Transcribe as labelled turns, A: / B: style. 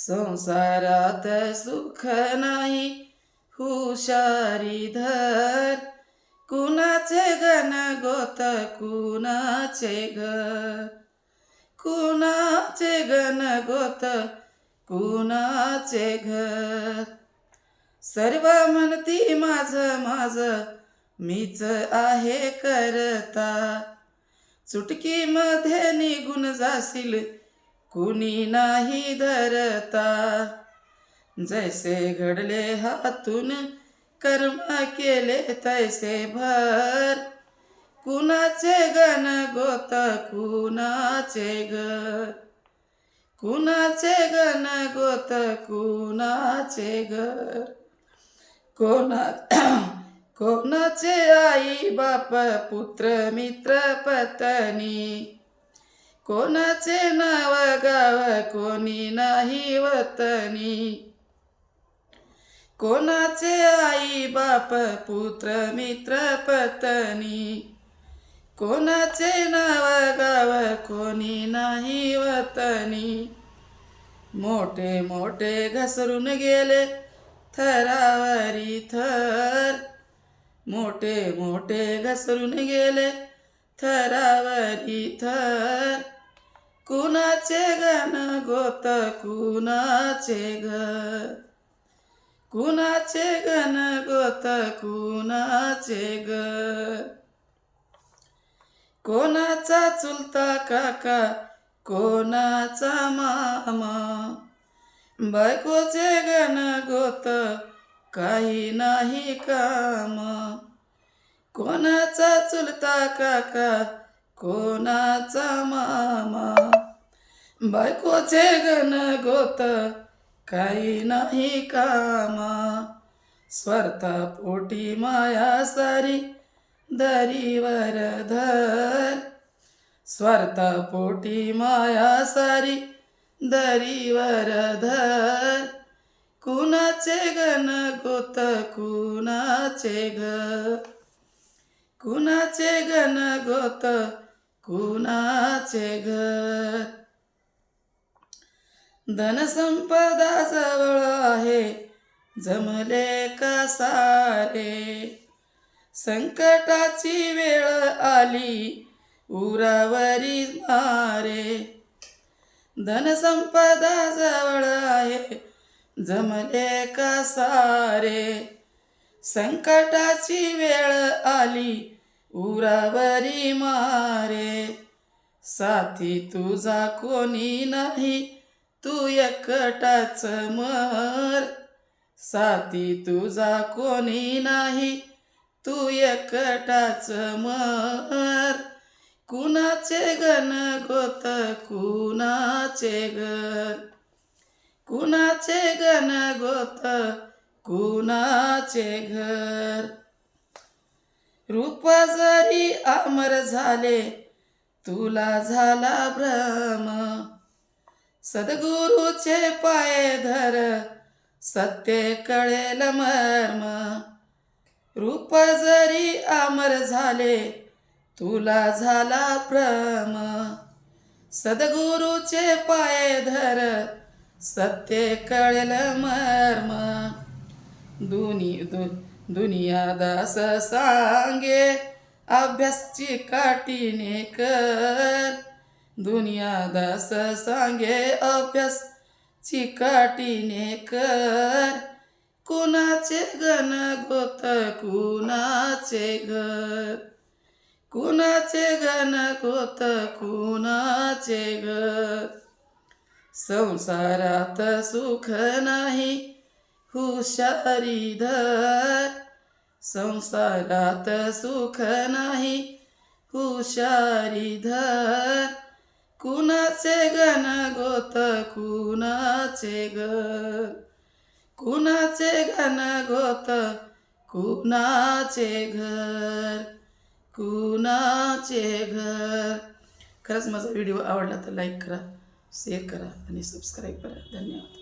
A: संसारात सुख नाही हुशारी धर, कुणाचे गण गोत कुणाचे घर, कुणाचे गण गोत कुणाचे घर. सर्व म्हणती माझ माझ मीच आहे करता, चुटकीमध्ये निघून जाशील कुणी नाही धरता. जैसे घडले हातून कर्म केले तैसे भर, कुणाचे गण गोत कुणाचे घर, कुणाचे गण गोत कुणाचे घर. कोणाचे आई बाप पुत्र मित्र पत्नी, कोणाचे नाव गाव कोणी नाही वतनी. कोणाचे आई बाप पुत्र मित्र पत्नी, कोणाचे नाव गाव कोणी नाही वतनी. मोठे मोठे घसरून गेले थरावरी थर, मोठे मोठे घसरून गेले थरावरी थर. कुणाचे गण गोत कुणाचे घर, कुणाचे गण गोत कुणाचे घर. कोणाचा चुलता काका कोणाचा मामा, बायकोचे गण गोत काही नाही काम. कोणाचा चुलता काका कोणाचा मामा, बायकोचे गण गोत काही नाही कामा. स्वार्था पोटी माया सारी दरीवर धर, स्वार्था पोटी माया सारी दरीवर धर. कुणाचे गण गोत कुणाचे घर, कुणाचे गण गोत कुणाचे घर. धनसंपदा जवळ आहे जमले का सारे, संकटाची वेळ आली उरावरी मारे. धनसंपदा जवळ आहे जमले का सारे, संकटाची वेळ आली उरावरी मारे. साथी तुझा कोणी नाही तू एकटाच मर, साथी तुझा कोणी नाही तू एकटाच मर. कुणाचे गण गोत कुणाचे घर, कुणाचे गण गोत कुणाचे घर. रूप जरी अमर झाले तुला झाला भ्रम, सद्गुरूचे पाय धर सत्य कळेल मर्म. रूप जरी अमर झाले तुला झाला भ्रम, सद्गुरूचे पाय धर सत्य कळेल मर्म. दुनियादास सांगे अभ्यासची काठीने कर, दुनियादास सांगे अभ्यास चिकाटीने कर. कुणाचे गण गोत कुणाचे घर, कुणाचे गण गोत कुणाचे घर. संसारात सुख नाही हुशारी धर, संसारात सुख नाही हुशारी धर. कुणाचे गण गोत कुणाचे घर, कुणाचे गण गोत कुणाचे घर, कुणाचे घर. खरंच माझा व्हिडिओ आवडला तर लाईक करा, शेअर करा आणि सबस्क्राईब करा. धन्यवाद.